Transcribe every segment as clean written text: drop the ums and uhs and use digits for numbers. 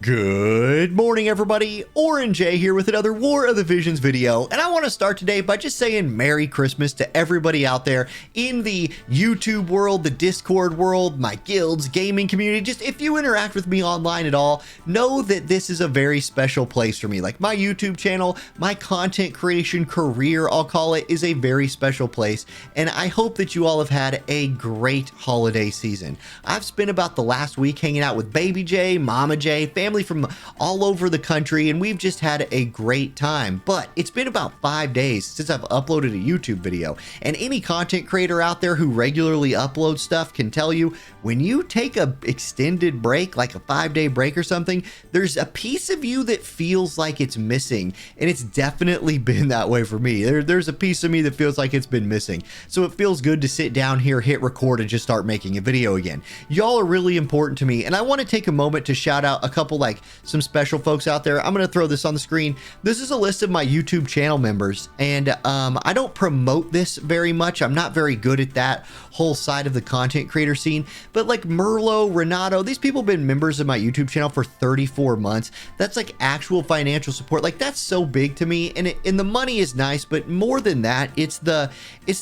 Good morning, everybody. Jayy here with another War of the Visions video, and I want to start today by just saying Merry Christmas to everybody out there in the YouTube world, the Discord world, my guilds, gaming community. Just if you interact with me online at all, know that this is a very special place for me. Like my YouTube channel, my content creation career, I'll call it, is a very special place, and I hope that you all have had a great holiday season. I've spent about the last week hanging out with Baby Jayy, Mama Jayy, family from all over the country, and we've just had a great time. But it's been about 5 days since I've uploaded a YouTube video, and any content creator out there who regularly uploads stuff can tell you when you take a extended break, like a 5-day break or something, there's a piece of you that feels like it's missing, and it's definitely been that way for me. There's a piece of me that feels like it's been missing, so it feels good to sit down here, hit record, and just start making a video again. Y'all are really important to me, and I want to take a moment to shout out a couple, like some special folks out there. I'm going to throw this on the screen. This is a list of my YouTube channel members, and I don't promote this very much. I'm not very good at that whole side of the content creator scene, but like Merlo, Renato, these people have been members of my YouTube channel for 34 months. That's like actual financial support. Like that's so big to me, and the money is nice, but more than that, it's the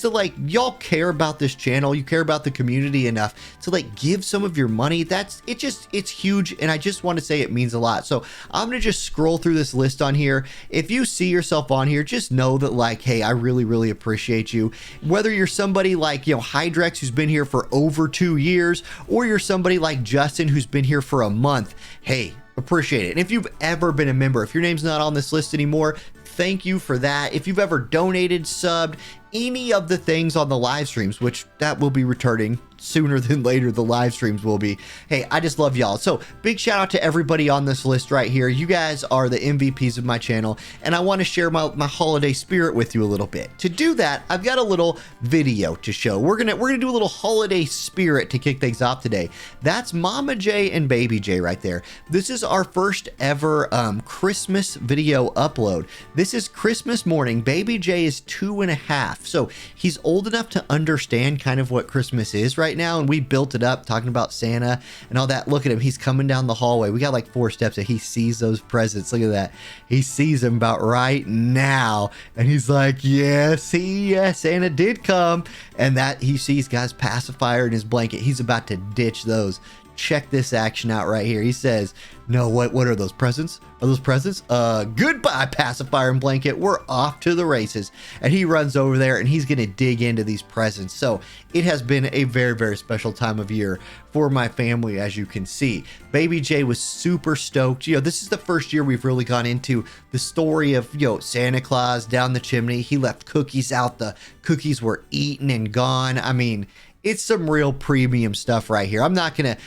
like, y'all care about this channel, you care about the community enough to like give some of your money. It's huge, and I just want to say it means a lot. So I'm gonna just scroll through this list on here. If you see yourself on here, just know that, like, hey, I really appreciate you. Whether you're somebody like, you know, Hydrex, who's been here for over 2 years, or you're somebody like Justin, who's been here for a month, hey, appreciate it. And if you've ever been a member, if your name's not on this list anymore, thank you for that. If you've ever donated, subbed, any of the things on the live streams, which that will be returning sooner than later, the live streams will be. Hey, I just love y'all. So big shout out to everybody on this list right here. You guys are the MVPs of my channel, and I want to share my holiday spirit with you a little bit. To do that, I've got a little video to show. We're gonna do a little holiday spirit to kick things off today. That's Mama Jayy and Baby Jayy right there. This is our first ever Christmas video upload. This is Christmas morning. Baby Jayy is 2.5. So he's old enough to understand kind of what Christmas is right now, and we built it up talking about Santa and all that. Look at him, he's coming down the hallway. We got like 4 steps, and he sees those presents. Look at that, he sees them about right now, and he's like, yeah, Santa did come. And that he sees guy's pacifier in his blanket, he's about to ditch those. Check this action out right here. He says, no, what are those presents? Are those presents? Goodbye, pacifier and blanket. We're off to the races. And he runs over there, and he's going to dig into these presents. So it has been a very special time of year for my family, as you can see. Baby Jayy was super stoked. You know, this is the first year we've really gone into the story of, you know, Santa Claus down the chimney. He left cookies out. The cookies were eaten and gone. I mean, it's some real premium stuff right here. I'm not gonna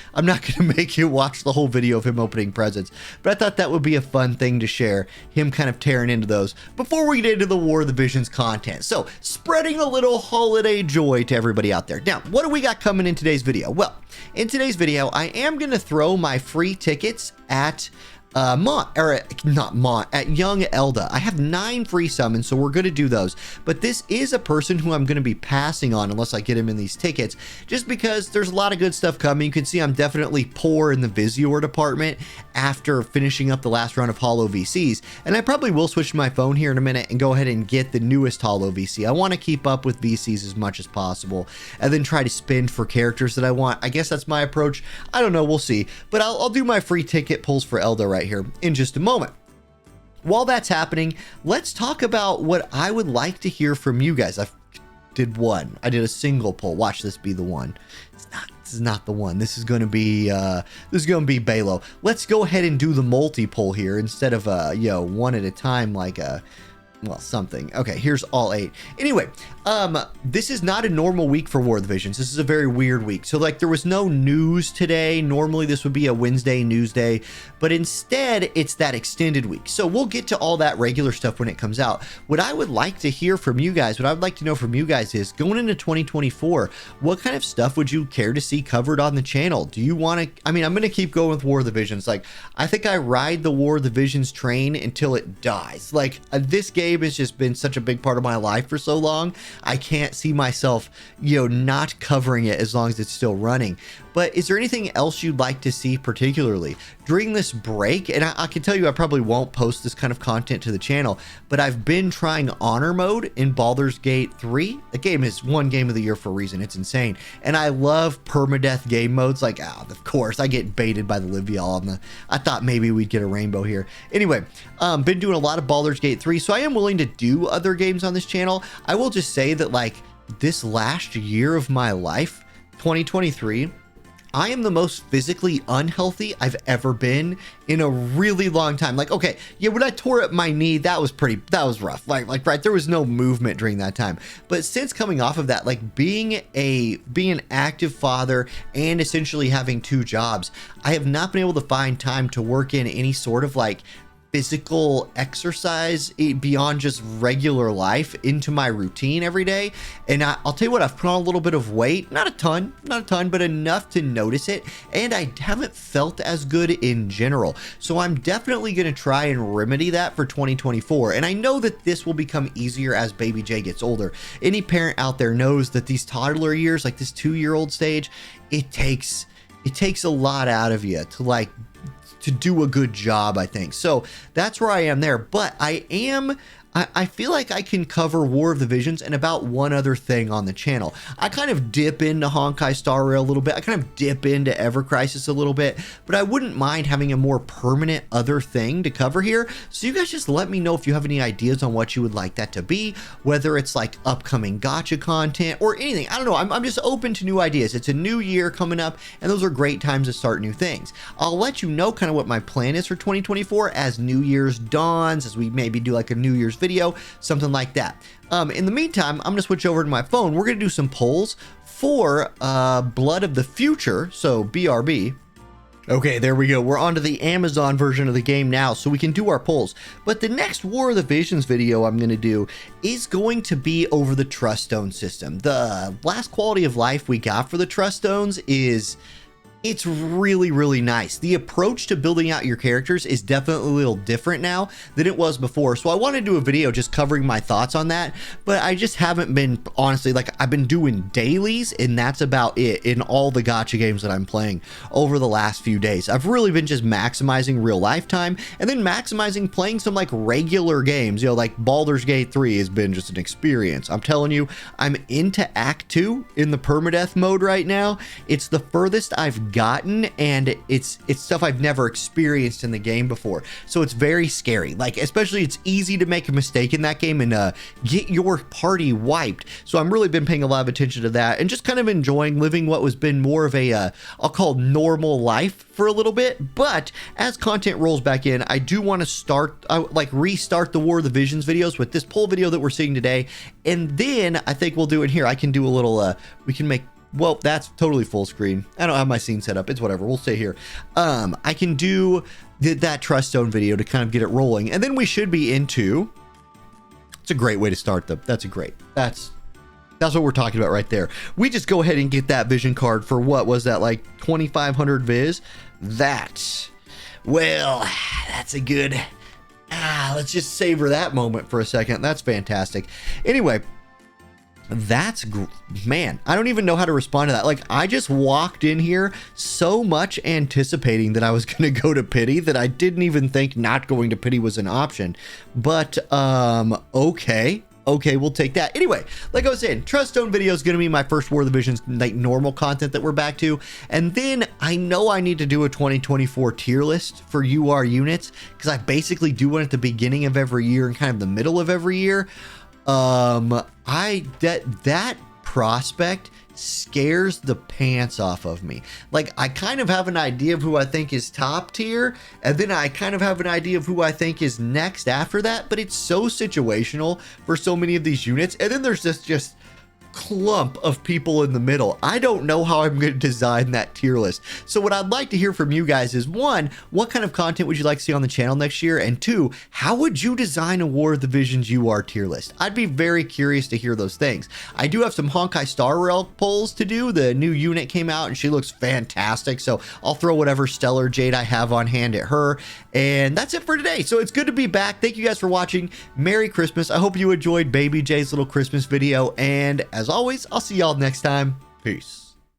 make you watch the whole video of him opening presents, but I thought that would be a fun thing to share, him kind of tearing into those before we get into the War of the Visions content. So spreading a little holiday joy to everybody out there. Now, what do we got coming in today's video? Well, in today's video, I am gonna throw my free tickets at Mont, or not Mont, at Young Elda. I have 9 free summons, so we're going to do those. But this is a person who I'm going to be passing on unless I get him in these tickets, just because there's a lot of good stuff coming. You can see I'm definitely poor in the Visior department after finishing up the last round of Holo VCs, and I probably will switch to my phone here in a minute and go ahead and get the newest Holo VC. I want to keep up with VCs as much as possible, and then try to spend for characters that I want. I guess that's my approach. I don't know, we'll see. But I'll do my free ticket pulls for Elda right here in just a moment. While that's happening, let's talk about what I would like to hear from you guys. I did a single poll. Watch this be the one. This is not the one. This is going to be Balo. Let's go ahead and do the multi poll here instead of you know, one at a time, like well, something. Okay, here's all 8. Anyway, this is not a normal week for War of the Visions. This is a very weird week. So like, there was no news today. Normally this would be a Wednesday news day, but instead it's that extended week. So we'll get to all that regular stuff when it comes out. What I would like to hear from you guys, what I would like to know from you guys is, going into 2024, what kind of stuff would you care to see covered on the channel? Do you want to, I mean, I'm going to keep going with War of the Visions. Like, I think I ride the War of the Visions train until it dies. Like, this game game has just been such a big part of my life for so long. I can't see myself, not covering it as long as it's still running. But is there anything else you'd like to see particularly during this break? And I can tell you I probably won't post this kind of content to the channel, but I've been trying honor mode in Baldur's Gate 3. The game is one game of the year for a reason. It's insane. And I love permadeath game modes. Like, of course, I get baited by the Livial on the... I thought maybe we'd get a rainbow here. Anyway, been doing a lot of Baldur's Gate 3, so I am willing to do other games on this channel. I will just say that, like, this last year of my life, 2023... I am the most physically unhealthy I've ever been in a really long time. Like, okay, yeah, when I tore up my knee, that was rough. Like, right, there was no movement during that time. But since coming off of that, like being an active father and essentially having 2 jobs, I have not been able to find time to work in any sort of like physical exercise beyond just regular life into my routine every day. And I'll tell you what, I've put on a little bit of weight, not a ton, but enough to notice it. And I haven't felt as good in general. So I'm definitely going to try and remedy that for 2024. And I know that this will become easier as baby Jay gets older. Any parent out there knows that these toddler years, like this 2-year-old stage, it takes a lot out of you to do a good job, I think. So that's where I am there. But I feel like I can cover War of the Visions and about one other thing on the channel. I kind of dip into Honkai Star Rail a little bit. I kind of dip into Ever Crisis a little bit, but I wouldn't mind having a more permanent other thing to cover here. So you guys just let me know if you have any ideas on what you would like that to be, whether it's like upcoming gacha content or anything. I don't know. I'm just open to new ideas. It's a new year coming up, and those are great times to start new things. I'll let you know kind of what my plan is for 2024 as New Year's dawns, as we maybe do like a New Year's video, something like that. In the meantime, I'm gonna switch over to my phone. We're gonna do some polls for Blood of the Future, so BRB. Okay, there we go. We're onto the Amazon version of the game now, so we can do our polls. But the next War of the Visions video I'm going to do is going to be over the Trust Stone system. The last quality of life we got for the Trust Stones it's really, really nice. The approach to building out your characters is definitely a little different now than it was before. So I want to do a video just covering my thoughts on that, but I just haven't been, honestly, like I've been doing dailies and that's about it in all the gacha games that I'm playing over the last few days. I've really been just maximizing real life time and then maximizing playing some like regular games, like Baldur's Gate 3 has been just an experience. I'm telling you, I'm into Act 2 in the permadeath mode right now. It's the furthest I've gotten, and it's stuff I've never experienced in the game before, so it's very scary. Like, especially it's easy to make a mistake in that game and get your party wiped. So I'm really been paying a lot of attention to that and just kind of enjoying living what was been more of a I'll call normal life for a little bit. But as content rolls back in, I do want to restart the War of the Visions videos with this poll video that we're seeing today, and then I think we'll do it here. I can do a little we can make, well, that's totally full screen. I don't have my scene set up. It's whatever. We'll stay here. I can do that Trust Stone video to kind of get it rolling. And then we should be into... It's a great way to start them. That's what we're talking about right there. We just go ahead and get that vision card for what was that, like 2,500 viz? Well, that's a good... let's just savor that moment for a second. That's fantastic. Anyway... man, I don't even know how to respond to that. Like, I just walked in here so much anticipating that I was going to go to pity that I didn't even think not going to pity was an option. But okay, we'll take that. Anyway, like I was saying, Trust Stone video is going to be my first War of the Visions, like normal content that we're back to. And then I know I need to do a 2024 tier list for UR units, because I basically do one at the beginning of every year and kind of the middle of every year. That prospect scares the pants off of me. Like, I kind of have an idea of who I think is top tier, and then I kind of have an idea of who I think is next after that, but it's so situational for so many of these units. And then there's this just clump of people in the middle. I don't know how I'm going to design that tier list. So what I'd like to hear from you guys is, one, what kind of content would you like to see on the channel next year? And two, how would you design a War of the Visions UR tier list? I'd be very curious to hear those things. I do have some Honkai Star Rail polls to do. The new unit came out and she looks fantastic. So I'll throw whatever stellar Jade I have on hand at her. And that's it for today. So it's good to be back. Thank you guys for watching. Merry Christmas. I hope you enjoyed Baby Jay's little Christmas video. And as always, I'll see y'all next time. Peace.